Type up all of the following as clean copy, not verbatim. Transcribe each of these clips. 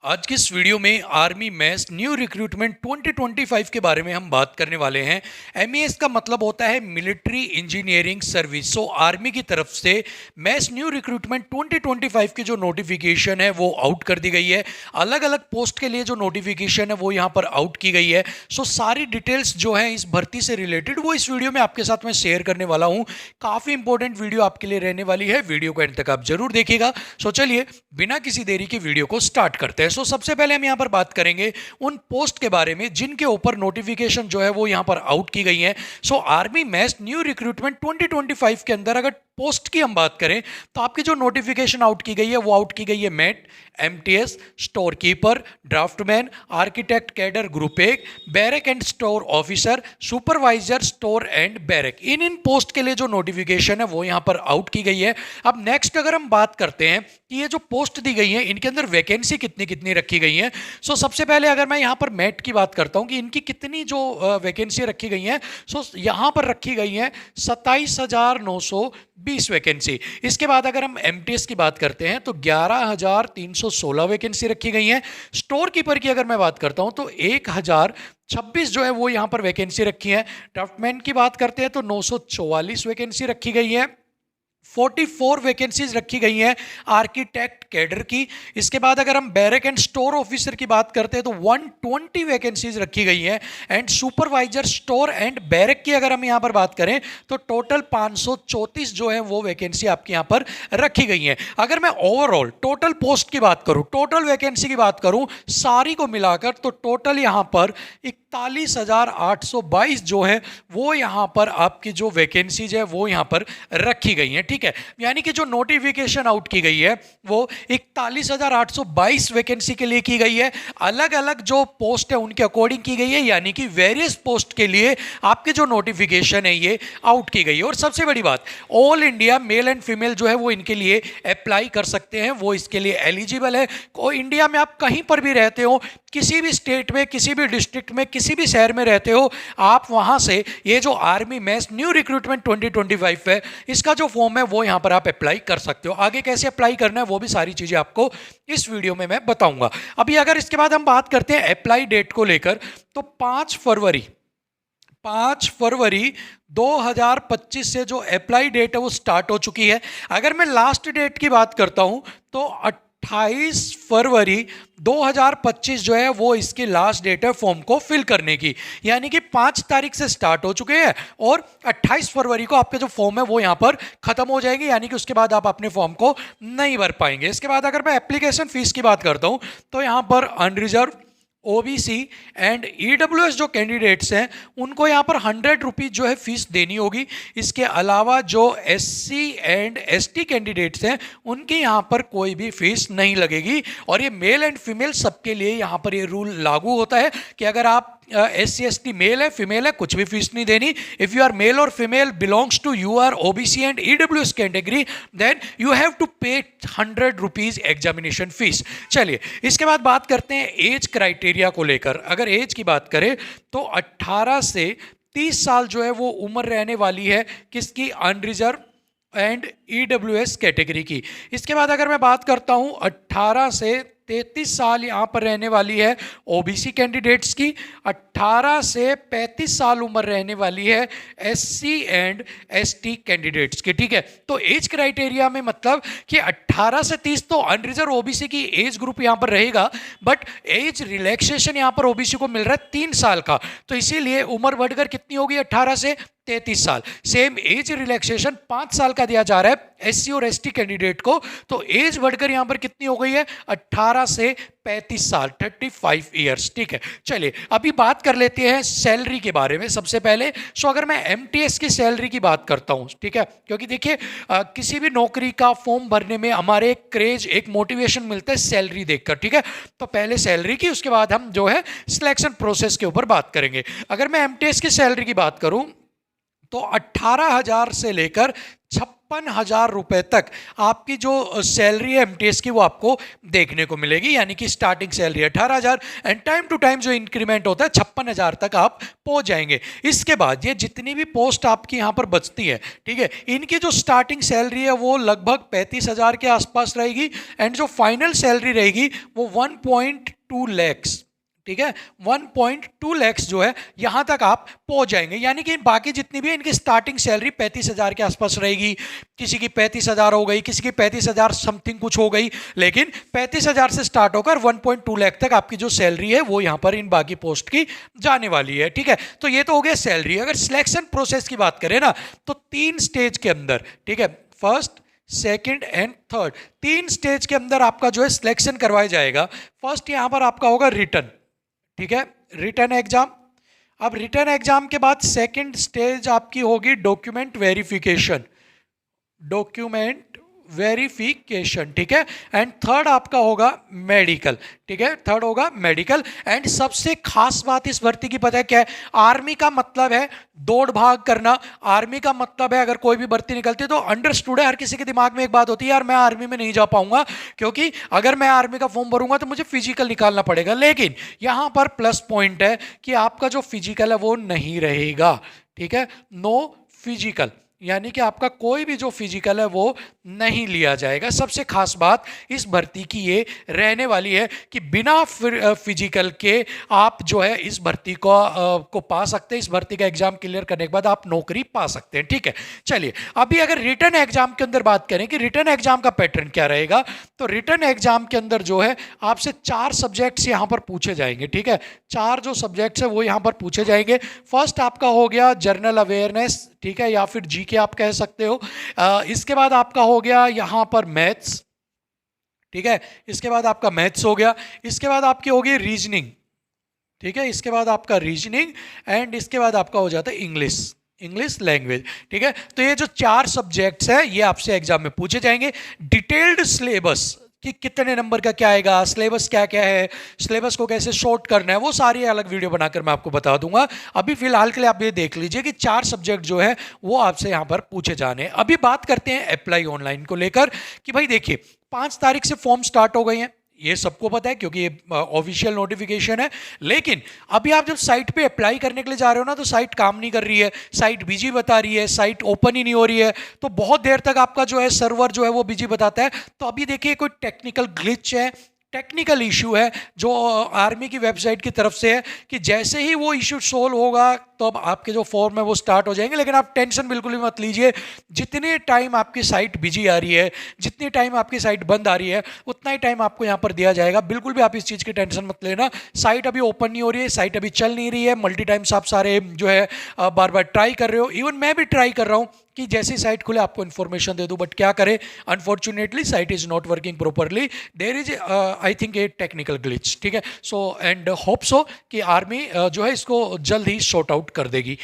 आज की इस वीडियो में आर्मी मैस न्यू रिक्रूटमेंट 2025 के बारे में हम बात करने वाले हैं। एमईएस का मतलब होता है मिलिट्री इंजीनियरिंग सर्विस। सो आर्मी की तरफ से मैस न्यू रिक्रूटमेंट 2025 की जो नोटिफिकेशन है वो आउट कर दी गई है। अलग अलग पोस्ट के लिए जो नोटिफिकेशन है वो यहाँ पर आउट की गई है। सो सारी डिटेल्स जो है इस भर्ती से रिलेटेड वो इस वीडियो में आपके साथ में शेयर करने वाला हूँ। काफ़ी इंपॉर्टेंट वीडियो आपके लिए रहने वाली है, वीडियो को एंड तक आप जरूर देखिएगा। सो चलिए बिना किसी देरी के वीडियो को स्टार्ट करते हैं। सो सबसे पहले हम यहां पर बात करेंगे उन पोस्ट के बारे में जिनके ऊपर नोटिफिकेशन जो है वो यहां पर आउट की गई है। सो आर्मी मैस न्यू रिक्रूटमेंट 2025 के अंदर अगर पोस्ट की हम बात करें तो आपकी जो नोटिफिकेशन आउट की गई है वो आउट की गई है mate, MTS, store keeper, draftsman, architect cadre group 1, barrack and store officer, supervisor store and barrack. इन पोस्ट के लिए जो नोटिफिकेशन है वो यहां पर आउट की गई है। अब नेक्स्ट अगर हम बात करते हैं कि ये जो पोस्ट दी गई है इनके अंदर वैकेंसी कितनी कितनी रखी गई है। सो सबसे पहले अगर मैं यहां पर मेट की बात करता हूं कि इनकी कितनी जो वैकेंसी रखी गई है, सो यहां पर रखी गई है 27,920 वैकेंसी। इसके बाद अगर हम एमटीएस की बात करते हैं तो 11,316 वैकेंसी रखी गई है। स्टोर कीपर की अगर मैं बात करता हूं तो 1,026 जो है वो यहां पर वैकेंसी रखी है। ड्राफ्टमैन की बात करते हैं तो 944 वैकेंसी रखी गई है। 44 वैकेंसीज रखी गई हैं आर्किटेक्ट कैडर की। इसके बाद अगर हम बैरक एंड स्टोर ऑफिसर की बात करते हैं तो 120 वैकेंसीज रखी गई हैं। And supervisor store and barrack की अगर हम यहां पर बात करें तो टोटल 534 जो है वो वैकेंसी आपकी यहां पर रखी गई हैं। अगर मैं ओवरऑल टोटल पोस्ट की बात करूं, टोटल वैकेंसी की बात करूं सारी को मिलाकर, तो टोटल यहां पर 41,822 जो है वो यहां पर आपकी जो वैकेंसीज है वो यहां पर रखी गई हैं। ठीक है, यानी कि जो नोटिफिकेशन आउट की गई है वो 41,822 वैकेंसी के लिए की गई है। अलग अलग जो पोस्ट है उनके अकॉर्डिंग की गई है, यानी कि वेरियस पोस्ट के लिए आपके जो नोटिफिकेशन है ये आउट की गई है। और सबसे बड़ी बात, all India male and female जो है वो इनके लिए अप्लाई कर सकते हैं, वो इसके लिए एलिजिबल है। कोई इंडिया में आप कहीं पर भी रहते हो, किसी भी स्टेट में, किसी भी डिस्ट्रिक्ट में, किसी भी शहर में रहते हो, आप वहां से ये जो आर्मी मैस न्यू रिक्रूटमेंट 2025 है इसका जो फॉर्म है वो यहां पर आप अप्लाई कर सकते हो। आगे कैसे अप्लाई करना है वो भी सारी चीजें आपको इस वीडियो में मैं बताऊंगा। अभी अगर इसके बाद हम बात करते हैं अप्लाई डेट को लेकर तो 5 फरवरी 2025 से जो अप्लाई डेट है वो स्टार्ट हो चुकी है। अगर मैं लास्ट डेट की बात करता हूं तो 28 फरवरी 2025 जो है वो इसकी लास्ट डेट है फॉर्म को फिल करने की, यानी कि 5 तारीख से स्टार्ट हो चुके हैं और 28 फरवरी को आपके जो फॉर्म है वो यहां पर खत्म हो जाएंगे, यानी कि उसके बाद आप अपने फॉर्म को नहीं भर पाएंगे। इसके बाद अगर मैं एप्लीकेशन फीस की बात करता हूं तो यहां पर अनरिजर्व, ओबीसी एंड ईडब्ल्यूएस जो कैंडिडेट्स हैं उनको यहाँ पर 100 रुपीज़ जो है फीस देनी होगी। इसके अलावा जो एससी एंड एसटी कैंडिडेट्स हैं उनके यहाँ पर कोई भी फीस नहीं लगेगी। और ये मेल एंड फीमेल सबके लिए यहाँ पर ये रूल लागू होता है कि अगर आप SC ST मेल है, फीमेल है, कुछ भी फीस नहीं देनी। इफ यू आर मेल और female belongs to you are OBC and EWS category then you have to pay 100 rupees examination fees. चलिए इसके बाद बात करते हैं एज क्राइटेरिया को लेकर। अगर एज की बात करें तो 18 से 30 साल जो है वो उम्र रहने वाली है किसकी, अनरिजर्व एंड ईडब्ल्यूएस कैटेगरी की। इसके बाद अगर मैं बात करता हूं 18 से 33 साल यहाँ पर रहने वाली है ओबीसी कैंडिडेट्स की, 18 से 35 साल उम्र रहने वाली है एससी एंड एसटी कैंडिडेट्स की। ठीक है, तो एज क्राइटेरिया में मतलब कि 18 से 30 तो अनरिजर्व ओबीसी की एज ग्रुप यहाँ पर रहेगा, बट एज रिलैक्सेशन यहाँ पर ओबीसी को मिल रहा है 3 साल का, तो इसीलिए उम्र बढ़कर कितनी होगी 18 से 33 साल। सेम एज रिलैक्सेशन 5 साल का दिया जा रहा है एससी और एसटी कैंडिडेट को, तो एज बढ़कर यहां पर कितनी हो गई है 18 से 35 साल, 35 ईयर्स। ठीक है, चलिए अभी बात कर लेते हैं सैलरी के बारे में सबसे पहले। सो अगर मैं एमटीएस की सैलरी की बात करता हूं, ठीक है, क्योंकि देखिए किसी भी नौकरी का फॉर्म भरने में हमारे एक क्रेज, एक मोटिवेशन मिलता है सैलरी देखकर। ठीक है, तो पहले सैलरी की, उसके बाद हम जो है सिलेक्शन प्रोसेस के ऊपर बात करेंगे। अगर मैं एमटीएस की सैलरी की बात करूं तो 18,000 से लेकर 56,000 रुपए तक आपकी जो सैलरी है एमटीएस की वो आपको देखने को मिलेगी, यानी कि starting salary 18,000 and time to time जो इंक्रीमेंट होता है 56,000 तक आप पहुंच जाएंगे। इसके बाद ये जितनी भी पोस्ट आपकी यहाँ पर बचती है, ठीक है, इनकी जो स्टार्टिंग सैलरी है वो लगभग 35,000 के आसपास रहेगी एंड जो फाइनल सैलरी रहेगी वो 1.2 लैक्स, ठीक है, 1.2 लैक्स जो है यहां तक आप पहुंच जाएंगे। यानी कि बाकी जितनी भी है इनकी स्टार्टिंग सैलरी 35,000 के आसपास रहेगी, किसी की 35,000 हो गई, किसी की 35,000 समथिंग कुछ हो गई, लेकिन 35,000 से स्टार्ट होकर 1.2 लाख तक आपकी जो सैलरी है वो यहां पर इन बाकी पोस्ट की जाने वाली है, ठीक है। तो ये तो हो गया सैलरी। अगर सिलेक्शन प्रोसेस की बात करें ना तो 3 स्टेज के अंदर, ठीक है, first, second and third, 3 stage के अंदर आपका जो है सिलेक्शन करवाया जाएगा। फर्स्ट यहां पर आपका होगा रिटन, ठीक है, रिटन एग्जाम। अब रिटन एग्जाम के बाद सेकंड स्टेज आपकी होगी डॉक्यूमेंट वेरिफिकेशन, डॉक्यूमेंट वेरिफिकेशन, ठीक है, एंड थर्ड आपका होगा मेडिकल, ठीक है, थर्ड होगा मेडिकल। एंड सबसे खास बात इस भर्ती की पता है क्या है? आर्मी का मतलब है दौड़ भाग करना, आर्मी का मतलब है अगर कोई भी भर्ती निकलती है तो अंडरस्टूड है, हर किसी के दिमाग में एक बात होती है यार मैं आर्मी में नहीं जा पाऊंगा क्योंकि अगर मैं आर्मी का फॉर्म भरूंगा तो मुझे फिजिकल निकालना पड़ेगा। लेकिन यहां पर प्लस पॉइंट है कि आपका जो फिजिकल है वो नहीं रहेगा, ठीक है, नो फिजिकल, यानी कि आपका कोई भी जो फिजिकल है वो नहीं लिया जाएगा। सबसे खास बात इस भर्ती की ये रहने वाली है कि बिना फिजिकल के आप जो है इस भर्ती को पा सकते हैं, इस भर्ती का एग्जाम क्लियर करने के बाद आप नौकरी पा सकते हैं, ठीक है। चलिए अभी अगर रिटन एग्जाम के अंदर बात करें कि रिटन एग्जाम का पैटर्न क्या रहेगा, तो रिटन एग्जाम के अंदर जो है आपसे 4 सब्जेक्ट्स यहां पर पूछे जाएंगे, ठीक है, 4 जो सब्जेक्ट्स है वो यहां पर पूछे जाएंगे। फर्स्ट आपका हो गया जनरल अवेयरनेस, ठीक है, या फिर जीके आप कह सकते हो। इसके बाद आपका हो गया यहां पर मैथ्स, ठीक है, इसके बाद आपका मैथ्स हो गया, इसके बाद आपकी होगी रीजनिंग, ठीक है, इसके बाद आपका रीजनिंग एंड इसके बाद आपका हो जाता है इंग्लिश, इंग्लिश लैंग्वेज, ठीक है। तो ये जो 4 सब्जेक्ट्स हैं ये आपसे एग्जाम में पूछे जाएंगे। डिटेल्ड सिलेबस कि कितने नंबर का क्या आएगा, सिलेबस क्या क्या है, सिलेबस को कैसे शॉर्ट करना है, वो सारी अलग वीडियो बनाकर मैं आपको बता दूंगा। अभी फिलहाल के लिए आप ये देख लीजिए कि 4 सब्जेक्ट जो है वो आपसे यहाँ पर पूछे जाने हैं। अभी बात करते हैं अप्लाई ऑनलाइन को लेकर कि भाई देखिए 5 तारीख से फॉर्म स्टार्ट हो गए हैं, ये सबको पता है क्योंकि ये ऑफिशियल नोटिफिकेशन है। लेकिन अभी आप जब साइट पे अप्लाई करने के लिए जा रहे हो ना तो साइट काम नहीं कर रही है, साइट बिजी बता रही है, साइट ओपन ही नहीं हो रही है, तो बहुत देर तक आपका जो है सर्वर जो है वो बिजी बताता है। तो अभी देखिए कोई टेक्निकल ग्लिच है, टेक्निकल इशू है जो आर्मी की वेबसाइट की तरफ से है कि जैसे ही वो इशू सोल्व होगा तो अब आपके जो फॉर्म है वो स्टार्ट हो जाएंगे। लेकिन आप टेंशन बिल्कुल भी मत लीजिए, जितने टाइम आपकी साइट बिजी आ रही है, जितनी टाइम आपकी साइट बंद आ रही है, उतना ही टाइम आपको यहाँ पर दिया जाएगा। बिल्कुल भी आप इस चीज़ की टेंशन मत लेना। साइट अभी ओपन नहीं हो रही है, साइट अभी चल नहीं रही है, मल्टी टाइम्स आप सारे जो है बार बार ट्राई कर रहे हो, इवन मैं भी ट्राई कर रहा हूँ कि जैसी साइट खुले आपको इन्फॉर्मेशन दे दूं, बट क्या करें, unfortunately site is not working properly, there is I think a technical glitch, ठीक है। सो एंड होप सो कि आर्मी जो है इसको जल्द ही सॉर्ट आउट कर देगी।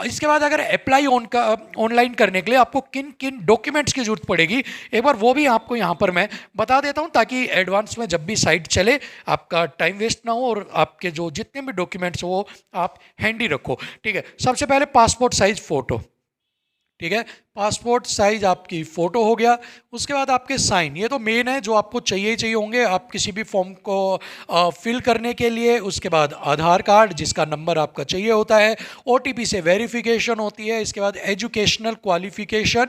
इसके बाद अगर अप्लाई ऑनलाइन करने के लिए आपको किन किन डॉक्यूमेंट्स की जरूरत पड़ेगी एक बार वो भी आपको यहाँ पर मैं बता देता हूँ, ताकि एडवांस में जब भी साइट चले आपका टाइम वेस्ट ना हो और आपके जो जितने भी डॉक्यूमेंट्स वो आप हैंडी रखो, ठीक है। सबसे पहले पासपोर्ट साइज फोटो, ठीक है, पासपोर्ट साइज आपकी फ़ोटो हो गया। उसके बाद आपके साइन, ये तो मेन है जो आपको चाहिए ही चाहिए होंगे आप किसी भी फॉर्म को फिल करने के लिए। उसके बाद आधार कार्ड जिसका नंबर आपका चाहिए होता है, ओटीपी से वेरिफिकेशन होती है। इसके बाद एजुकेशनल क्वालिफिकेशन,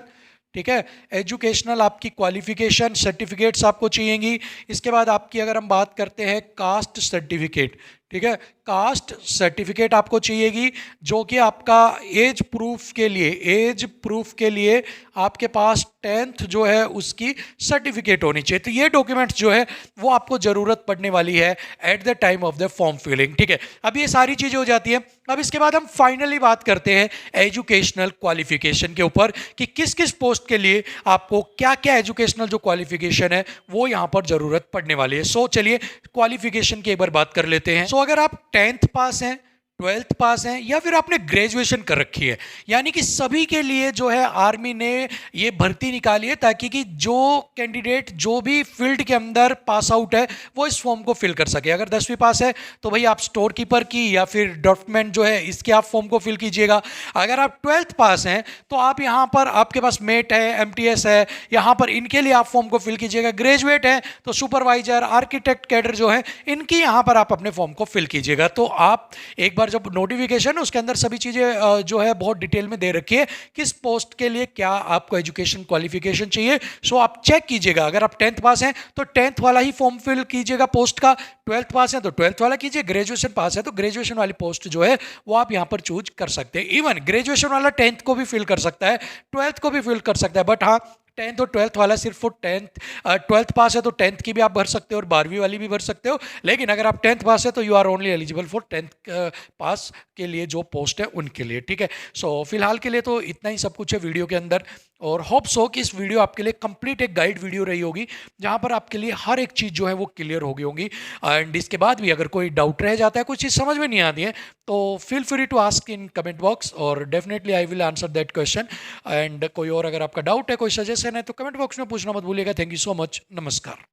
ठीक है, एजुकेशनल आपकी क्वालिफिकेशन सर्टिफिकेट्स आपको चाहिएंगी। इसके बाद आपकी अगर हम बात करते हैं कास्ट सर्टिफिकेट, ठीक है, कास्ट सर्टिफिकेट आपको चाहिएगी जो कि आपका एज प्रूफ के लिए, एज प्रूफ के लिए आपके पास 10th जो है उसकी सर्टिफिकेट होनी चाहिए। तो ये डॉक्यूमेंट्स जो है वो आपको ज़रूरत पड़ने वाली है at the time of the form filling, ठीक है। अब ये सारी चीज़ें हो जाती हैं। अब इसके बाद हम फाइनली बात करते हैं एजुकेशनल क्वालिफिकेशन के ऊपर कि किस किस पोस्ट के लिए आपको क्या क्या एजुकेशनल जो क्वालिफिकेशन है वो यहाँ पर ज़रूरत पड़ने वाली है। सो चलिए क्वालिफिकेशन की एक बार बात कर लेते हैं। सो अगर आप 10th पास हैं, ट्वेल्थ पास हैं या फिर आपने ग्रेजुएशन कर रखी है, यानी कि सभी के लिए जो है आर्मी ने ये भर्ती निकाली है, ताकि कि जो कैंडिडेट जो भी फील्ड के अंदर पास आउट है वो इस फॉर्म को फिल कर सके। अगर 10वीं पास है तो भाई आप स्टोर कीपर की या फिर ड्राफ्टमैन जो है इसके आप फॉर्म को फिल कीजिएगा। अगर आप ट्वेल्थ पास हैं तो आप यहाँ पर आपके पास मेट है, एमटीएस है, यहाँ पर इनके लिए आप फॉर्म को फिल कीजिएगा। ग्रेजुएट है तो सुपरवाइजर, आर्किटेक्ट कैडर जो है इनकी यहाँ पर आप अपने फॉर्म को फिल कीजिएगा। तो आप एक बार जब नोटिफिकेशन उसके अंदर सभी चीज़ें जो है बहुत डिटेल में दे रखी है, किस पोस्ट के लिए क्या आपको एजुकेशन क्वालिफिकेशन चाहिए, सो आप चेक कीजिएगा। अगर आप 10th पास हैं तो 10th वाला ही फॉर्म फिल कीजिएगा पोस्ट का, 12th पास है तो 12th वाला कीजिए, ग्रेजुएशन पास है तो ग्रेजुएशन वाली पोस्ट जो है वो आप यहाँ पर चूज कर सकते हैं। इवन ग्रेजुएशन वाला 10th को भी फिल कर सकता है, 12th को भी फिल कर सकता है, बट हाँ 10th और 12th वाला सिर्फ वो 12th पास है तो 10th की भी आप भर सकते हो और 12वीं वाली भी भर सकते हो। लेकिन अगर आप 10th पास है तो you are only eligible for 10th pass के लिए जो पोस्ट है उनके लिए, ठीक है। सो फिलहाल के लिए तो इतना ही सब कुछ है वीडियो के अंदर, और होप्स हो कि इस वीडियो आपके लिए कंप्लीट एक गाइड वीडियो रही होगी, जहां पर आपके लिए हर एक चीज़ जो है वो क्लियर हो गई होगी। एंड इसके बाद भी अगर कोई डाउट रह जाता है, कुछ चीज़ समझ में नहीं आती है, तो feel free to ask in comment box और definitely I will answer that question. And कोई और अगर आपका डाउट है, कोई सजेशन है तो कमेंट बॉक्स में पूछना मत भूलिएगा। थैंक यू सो मच, नमस्कार।